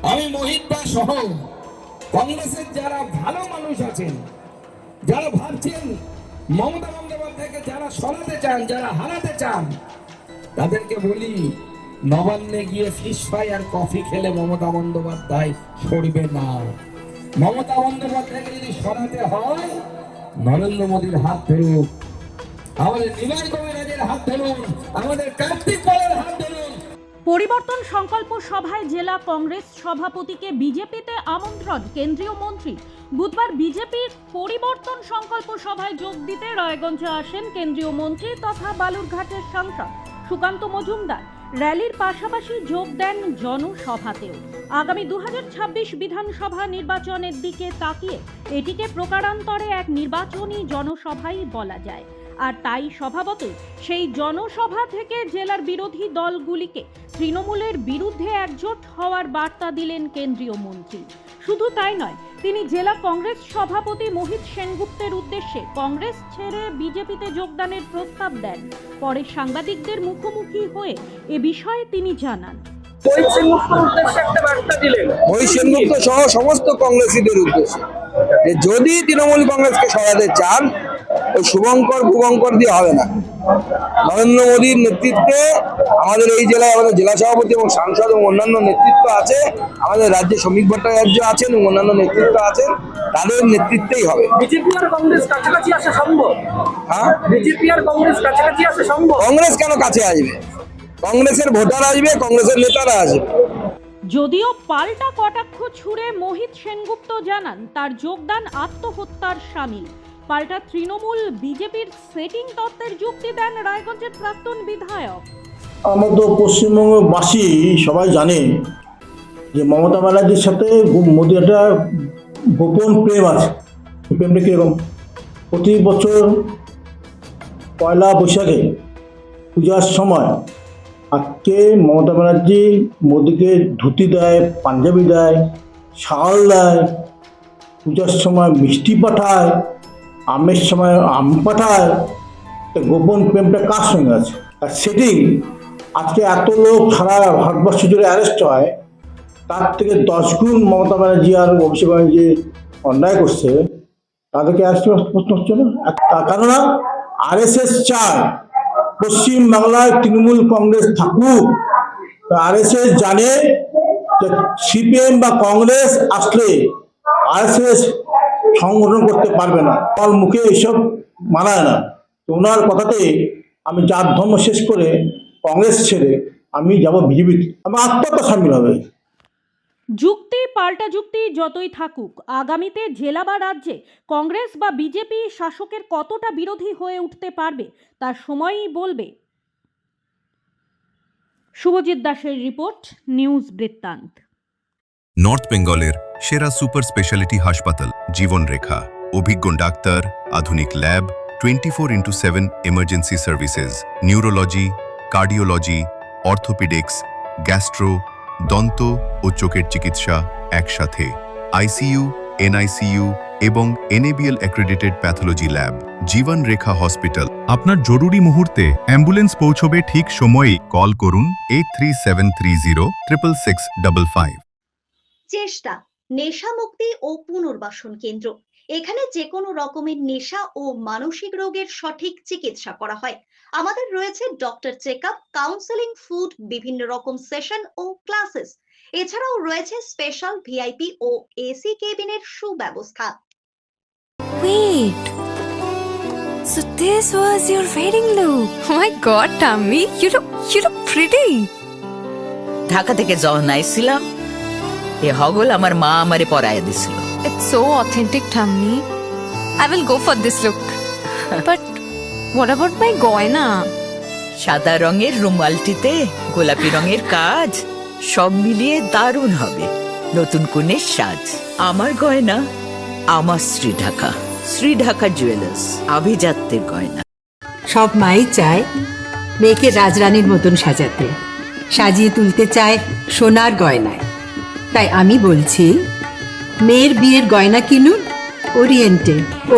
আমি মোহিতদা সহ কংগ্রেসের যারা ভালো মানুষ আছেন, যারা ভাবছেন মমতা বন্দ্যোপাধ্যায়কে যারা সরাতে চান, যারা হারাতে চান, তাদেরকে বলি নবান্নে গিয়ে ফিশ ফ্রাই আর কফি খেলে মমতা বন্দ্যোপাধ্যায় সরবে না। মমতা বন্দ্যোপাধ্যায়কে যদি সরাতে হয় নরেন্দ্র মোদীর হাত ধরুন, আমাদের নিমাই কবিরাজের হাত ধরুন, আমাদের কার্তিক পালের হাত ধরুন। পরিবর্তন সংকল্প সভায় জেলা কংগ্রেস সভাপতিকে বিজেপিতে আমন্ত্রণ কেন্দ্রীয় মন্ত্রী। বুধবার বিজেপির পরিবর্তন সংকল্প সভায় যোগ দিতে রায়গঞ্জে আসেন কেন্দ্রীয় মন্ত্রী তথা বালুরঘাটের সাংসদ সুকান্ত মজুমদার। র্যালির পাশাপাশি যোগ দেন জনসভাতেও। আগামী 2026 বিধানসভা নির্বাচনের দিকে তাকিয়ে এটিকে প্রকারান্তরে এক নির্বাচনী জনসভাই বলা যায়। আর তাই স্বভাবতই সেই জনসভা থেকে জেলার বিরোধী দলগুলিকে তৃণমূলের বিরুদ্ধে একজোট হওয়ার বার্তা দিলেন কেন্দ্রীয় মন্ত্রী। শুধু তাই নয়, তিনি জেলা কংগ্রেস সভাপতি মোহিত সেনগুপ্তের উদ্দেশ্যে কংগ্রেস ছেড়ে বিজেপিতে যোগদানের প্রস্তাব দেন। পরে সাংবাদিকদের মুখোমুখি হয়ে এ বিষয়ে তিনি জানান, মোহিত সেনগুপ্ত সহ সমস্ত কংগ্রেসীদের উদ্দেশ্যে যে যদি তৃণমূল কংগ্রেসকে সরাতে চান ওই শুভঙ্কর ভুবঙ্কর দিয়ে হবে না। নরেন্দ্র মোদীর নেতৃত্বে আমাদের এই জেলায় আমাদের জেলা সভাপতি এবং সাংসদ এবং অন্যান্য নেতৃত্ব আছে, আমাদের রাজ্যে শ্রমিক ভট্টাচার্য আছেন এবং অন্যান্য নেতৃত্ব আছেন, তাদের নেতৃত্বেই হবে। বিজেপি আর কংগ্রেস কাছাকাছি আসা সম্ভব? হ্যাঁ, বিজেপি আর কংগ্রেস কাছাকাছি আসা সম্ভব? কংগ্রেস কেন কাছে আসবে? কংগ্রেসের ভোটার আসবে, কংগ্রেসের নেতারা আসবে। যদিও পাল্টা কটাক্ষ ছুড়ে মোহিত সেনগুপ্ত জানান তার যোগদান আত্মহত্যার শামিল। পাল্টা তৃণমূল বিজেপির সেটিং তত্ত্বের যুক্তি দেন রায়গঞ্জের প্রাক্তন বিধায়ক। আমাদের পশ্চিমবঙ্গবাসী সবাই জানে যে মমতা ব্যানার্জির সাথে মোদী একটা গোপন প্রেম আছে। প্রেমটা কীরকম? প্রতি বছর পয়লা বৈশাখে পূজার সময় আজকে মমতা ব্যানার্জি মোদীকে ধুতি দেয়, পাঞ্জাবি দেয়, শাল দেয়, পূজার সময় মিষ্টি পাঠায়, আমের সময় আম পাঠায়। গোপন প্রেমটা কার সঙ্গে আছে? আর সেটিং আজকে এত লোক সারা ভারতবর্ষ জুড়ে অ্যারেস্ট হয়, তার থেকে 10 গুণ মমতা ব্যানার্জি আর অভিষেক ব্যানার্জি অন্যায় করছে, তাদেরকে অ্যারেস্ট প্রশ্ন হচ্ছে না। কেননা RSS চায় পশ্চিম বাংলায় তৃণমূল কংগ্রেস থাকুক। RSS জানে যে CPM বা কংগ্রেস আসলে RSS সংগঠন করতে পারবে না, তার মুখে এসব মানায় না। তো ওনার কথাতে আমি জাত ধর্ম শেষ করে কংগ্রেস ছেড়ে আমি যাব বিজেপিতে, আমার আত্মহত্যা সামিল হবে। যুক্তি পাল্টা যুক্তি যতই থাকুক, আগামীতে জেলা বা রাজ্যে কংগ্রেস বা বিজেপি শাসকের কতটা বিরোধী হয়ে উঠতে পারবে তার সময়ই বলবে। শুভজিৎ দাসের রিপোর্ট, নিউজ বৃত্তান্ত। নর্থ বেঙ্গলের সেরা সুপার স্পেশালিটি হাসপাতাল জীবন রেখা, অভিজ্ঞ ডাক্তার, আধুনিক lab, 24x7 emergency services, neurology, cardiology, orthopaedics, gastro, দন্ত ও চোখের চিকিৎসা একসাথে, ICU, NICU এবং NABL অ্যাক্রেডিটেড প্যাথোলজি ল্যাব। জীবন রেখা হসপিটাল। আপনার জরুরি মুহূর্তে অ্যাম্বুলেন্স পৌঁছবে ঠিক সময়ে। কল করুন 8373066655। চেষ্টা নেশা মুক্তি ও পুনর্বাসন কেন্দ্র। এখানে যে কোনো রকমের নেশা ও মানসিক রোগের সঠিক চিকিৎসা করা হয়। আমাদের রয়েছে ডক্টর চেকআপ, কাউন্সেলিং, ফুড, বিভিন্ন রকম সেশন ও ক্লাসেস। এছাড়াও রয়েছে স্পেশাল VIP ও AC কেবিনের সুব্যবস্থা। Wait, so this was your wedding look? Oh my God, Tammy, you look pretty. Dhaka থেকে যখন আইছিলাম এ হগল আমার মা আমারে পরাইয়া দিছিল। It's so authentic, Tammy. I will go for this look. But what about my goina? সাদা রঙের রুমালটিতে গোলাপি রঙের কাজ, সব মিলিয়ে দারুণ হবে। নতুন কনের সাজ। আমার গয়না আমার শ্রী ঢাকা জুয়েলার্স, আভিজাত্যের গয়না। সব মাই চায় মেয়েকে রাজরানীর মতন সাজাতে, সাজিয়ে তুলতে চায় সোনার গয়নায়। তাই আমি বলছি মেয়ের বিয়ের গয়না কিনুন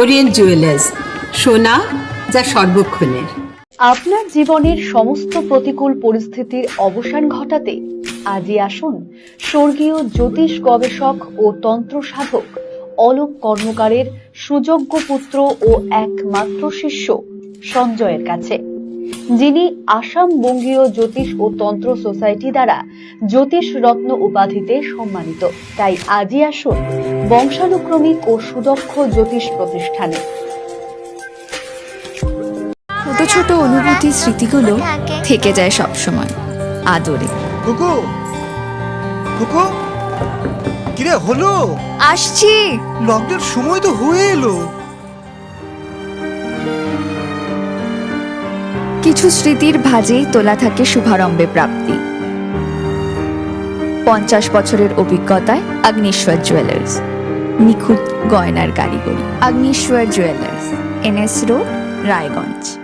ওরিয়েন্ট জুয়েলার্স, সোনা যা সর্বক্ষণের। আপনার জীবনের সমস্ত প্রতিকূল পরিস্থিতির অবসান ঘটাতে আজই আসুন স্বর্গীয় জ্যোতিষ গবেষক ও তন্ত্র সাধক অলোক কর্মকারের সুযোগ্য পুত্র ও একমাত্র শিষ্য সঞ্জয়ের কাছে, যিনি আসাম বঙ্গীয় জ্যোতিষ ও তন্ত্র সোসাইটি দ্বারা জ্যোতিষ রত্ন উপাধিতে সম্মানিত। তাই আজই আসুন বংশানুক্রমিক ও সুদক্ষ জ্যোতিষ প্রতিষ্ঠানে। ছোট ছোট অনুভূতি স্মৃতিগুলো থেকে যায় সবসময় আদরে। কুকু কুকু কিরে হলো? আসছি। লকডাউন সময় তো হয়ে এলো। কিছু স্মৃতির ভাজেই তোলা থাকে শুভারম্ভে প্রাপ্তি। 50 বছরের অভিজ্ঞতায় আগ্নেশ্বর জুয়েলার্স, নিখুঁত গয়নার কারিগরি। Agneshwar jewellers, NS road, Raiganj.